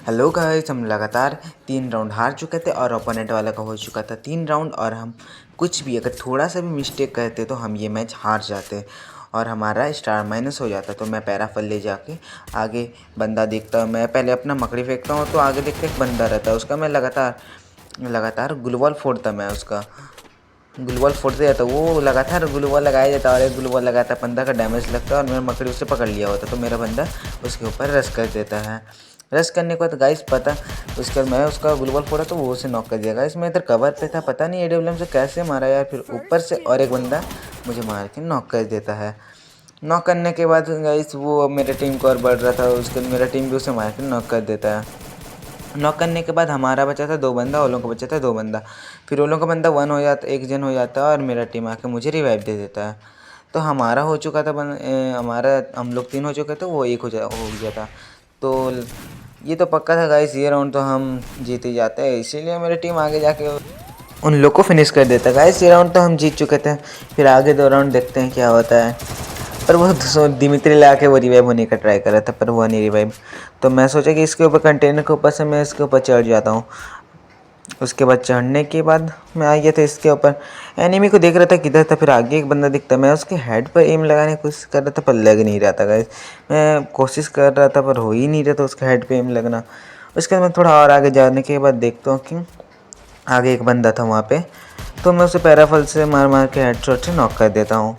Hello guys, हम लगातार 3 round हार चुके थे और ओपोनेंट वाला का हो चुका था 3 राउंड। और हम कुछ भी अगर थोड़ा सा भी मिस्टेक करते तो हम ये मैच हार जाते और हमारा स्टार माइनस हो जाता। तो मैं पैराफल ले जाके आगे बंदा देखता हूँ। मैं पहले अपना मकड़ी फेंकता हूँ तो आगे देखते एक बंदा रहता है उसका। मैं लगातार ग्लूवॉल फोड़ता। मैं उसका ग्लूवॉल फोड़ते जाता, वो लगातार ग्लूवॉल लगाया जाता और एक ग्लूवॉल लगाता, बंदा का डैमेज लगता है और मेरा मकड़ी उससे पकड़ लिया होता। तो मेरा बंदा उसके ऊपर रश कर देता है। रश करने के बाद गाइस पता उसके बाद मैं उसका ग्लूवॉल फोड़ा तो वो उसे नॉक कर दिया। गाइस मैं इधर कवर पे था, पता नहीं AWM से कैसे मारा यार। फिर ऊपर से और एक बंदा मुझे मार के नॉक कर देता है। नॉक करने के बाद गाइस वो मेरे टीम को और बढ़ रहा था, उसके बाद मेरा टीम भी उसे मार के नॉक कर देता है। नॉक करने के बाद हमारा बचा था 2 बंदा, वो लोगों का बचा था 2 बंदा। फिर वो लोगों का बंदा 1 हो जाता, 1 जन हो जाता और मेरा टीम आके मुझे रिवाइव दे देता है। तो हमारा हो चुका था हमारा हम लोग 3 हो चुके थे, वो 1 हो गया था। तो ये तो पक्का था गाइस, ये राउंड तो हम जीत ही जाते हैं, इसीलिए मेरी टीम आगे जाके उन लोग को फिनिश कर देता। गाइस ये राउंड तो हम जीत चुके थे। फिर आगे 2 राउंड देखते हैं क्या होता है। पर वो दिमित्री ला के वो रिवाइव होने का ट्राई कर रहा था पर वो नहीं रिवाइव। तो मैं सोचा कि इसके ऊपर कंटेनर के ऊपर से मैं इसके ऊपर चढ़ जाता हूँ। उसके बाद चढ़ने के बाद मैं आ गया था इसके ऊपर। एनिमी को देख रहा था किधर था, फिर आगे एक बंदा दिखता, मैं उसके हेड पर एम लगाने की कोशिश कर रहा था पर लग नहीं रहा था गाइस। मैं कोशिश कर रहा था पर हो ही नहीं रहा था उसके हेड पे एम लगना। उसके बाद मैं थोड़ा और आगे जाने के बाद देखता हूँ कि आगे एक बंदा था वहाँ पे। तो मैं उसे पैराफल से मार मार के हेडशॉट से नॉक कर देता हूँ।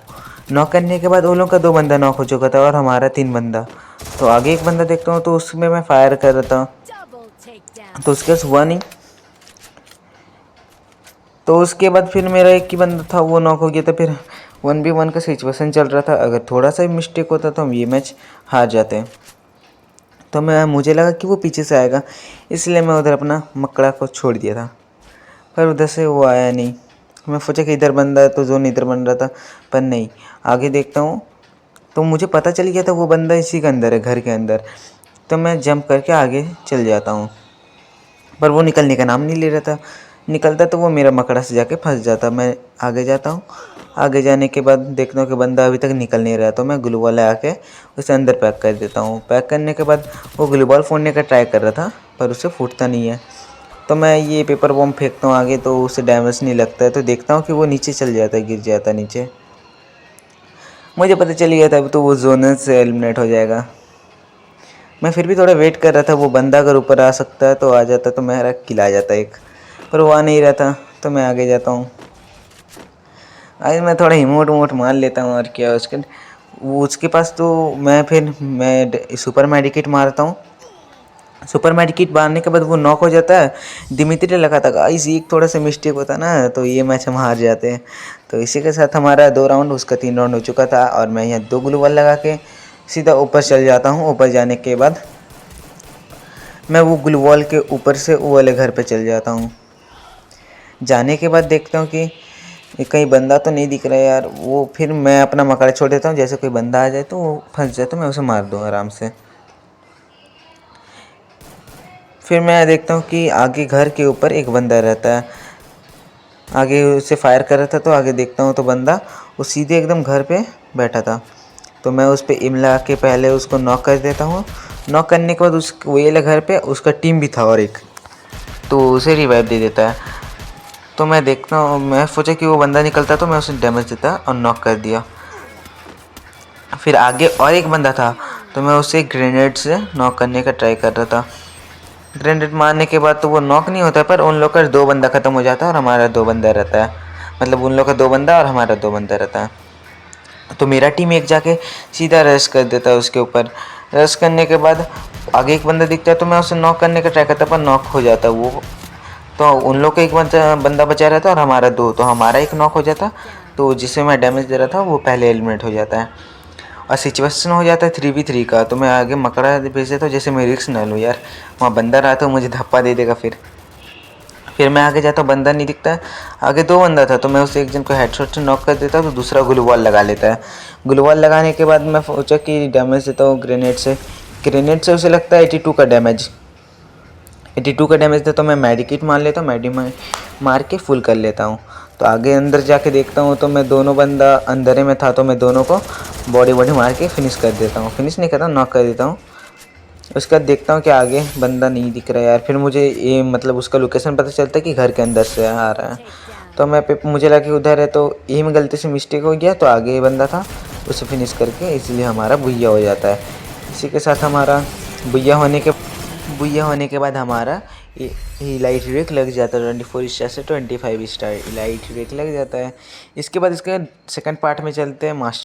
नॉक करने के बाद उन लोगों का 2 बंदा नॉक हो चुका था और हमारा 3 बंदा। तो आगे एक बंदा देखता हूँ तो उसमें मैं फायर कर रहा था तो उसके पास हुआ नहीं। तो उसके बाद फिर मेरा एक ही बंदा था वो नॉक हो गया था। फिर 1v1 का सिचुएशन चल रहा था, अगर थोड़ा सा भी मिस्टेक होता तो हम ये मैच हार जाते। तो मुझे लगा कि वो पीछे से आएगा, इसलिए मैं उधर अपना मकड़ा को छोड़ दिया था पर उधर से वो आया नहीं। मैं सोचा कि इधर बंदा है तो जोन इधर बन रहा था पर नहीं। आगे देखता हूँ तो मुझे पता चल गया था वो बंदा इसी के अंदर है, घर के अंदर। तो मैं जंप करके आगे चल जाता हूँ पर वो निकलने का नाम नहीं ले रहा था। निकलता तो वो मेरा मकड़ा से जाके फंस जाता। मैं आगे जाता हूँ, आगे जाने के बाद देखता हूँ कि बंदा अभी तक निकल नहीं रहा। तो मैं ग्लू बॉल आके उसे अंदर पैक कर देता हूँ। पैक करने के बाद वो ग्लू बॉल फोड़ने का ट्राई कर रहा था पर उसे फूटता नहीं है। तो मैं ये पेपर बॉम्ब फेंकता हूँ आगे तो उसे डैमेज नहीं लगता है। तो देखता हूँ कि वो नीचे चल जाता है, गिर जाता है नीचे। मुझे पता चल गया था अभी तो वो जोनल से एलिमिनेट हो जाएगा। मैं फिर भी थोड़ा वेट कर रहा था, वो बंदा अगर ऊपर आ सकता है तो आ जाता, तो मेरा किल आ जाता एक। पर वो आ नहीं रहा था तो मैं आगे जाता हूँ। आगे मैं थोड़ा इमोट उमोट मार लेता हूँ और क्या उसके पास तो मैं सुपर मेडिकेट मारता हूँ। सुपर मेडिकेट मारने के बाद वो नॉक हो जाता है। दिमित्री लगा था गाइस, एक थोड़ा सा मिस्टेक होता ना तो ये मैच हम हार जाते हैं। तो इसी के साथ हमारा 2 राउंड, उसका 3 राउंड हो चुका था और मैं यहाँ 2 ग्लू वॉल लगा के सीधा ऊपर चल जाता हूँ। ऊपर जाने के बाद मैं वो ग्लू वॉल के ऊपर से वो वाले घर पे चल जाता हूँ। जाने के बाद देखता हूँ कि कहीं बंदा तो नहीं दिख रहा है यार। वो फिर मैं अपना मकड़ा छोड़ देता हूँ, जैसे कोई बंदा आ जाए तो वो फंस जाए तो मैं उसे मार दूँ आराम से। फिर मैं देखता हूँ कि आगे घर के ऊपर एक बंदा रहता है, आगे उसे फायर कर रहा था। तो आगे देखता हूँ तो बंदा वो सीधे एकदम घर पे बैठा था। तो मैं उस पर एम लगा के पहले उसको नॉक कर देता हूँ। नॉक करने के बाद वो ये घर पे उसका टीम भी था और एक, तो उसे रिवाइव दे देता है। तो मैं देखता हूँ, मैं सोचा कि वो बंदा निकलता तो मैं उसे डैमेज देता और नॉक कर दिया। फिर आगे और एक बंदा था तो मैं उसे ग्रेनेड से नॉक करने का ट्राई कर रहा था। ग्रेनेड मारने के बाद तो वो नॉक नहीं होता पर उन लोग का 2 बंदा ख़त्म हो जाता है और हमारा 2 बंदा रहता है। मतलब उन लोग का 2 बंदा और हमारा 2 बंदा रहता है। तो मेरा टीम एक जाके सीधा रश कर देता है उसके ऊपर। रश करने के बाद आगे एक बंदा दिखता है तो मैं उसे नॉक करने का ट्राई करता पर नॉक हो जाता है वो। तो उन लोग का एक बंदा बचा रहता और हमारा 2, तो हमारा एक नॉक हो जाता। तो जिसे मैं डैमेज दे रहा था वो पहले एलिमिनेट हो जाता है और सिचुएशन हो जाता है 3v3 का। तो मैं आगे मकड़ा भेज देता हूँ, जैसे मैं रिस्क ना लूँ यार, वहाँ बंदा रहा तो मुझे धप्पा दे देगा। फिर मैं आगे जाता हूँ, बंदा नहीं दिखता है। आगे 2 बंदा था तो मैं उसे एक जन को हेडशॉट से नॉक कर देता हूँ तो दूसरा ग्लू वॉल लगा लेता है। ग्लू वॉल लगाने के बाद मैं सोचा कि डैमेज देता हूँ ग्रेनेड से। ग्रेनेड से उसे लगता है 82 का डैमेज। 82 का डैमेज देता तो मैं मेडिकेट मार लेता हूँ, मार के फुल कर लेता हूँ। तो आगे अंदर जाके देखता हूँ तो मैं दोनों बंदा अंदर में था तो मैं दोनों को बॉडी मार के फिनिश कर देता हूँ। फिनिश नहीं करता, नॉक कर देता हूँ। उसके बाद देखता हूँ कि आगे बंदा नहीं दिख रहा है यार। फिर मुझे ये मतलब उसका लोकेशन पता चलता है कि घर के अंदर से आ रहा है। तो मैं मुझे लगा कि उधर है, तो यही में गलती से मिस्टेक हो गया, तो आगे ही बंदा था, उसे फिनिश करके इसलिए हमारा भुइया हो जाता है। इसी के साथ हमारा भुइया होने के बाद हमारा इलाइट ब्रेक लग जाता है। 24 स्टार से 25 स्टार इलाइट ब्रेक लग जाता है। इसके बाद इसके सेकंड पार्ट में चलते हैं मास्टर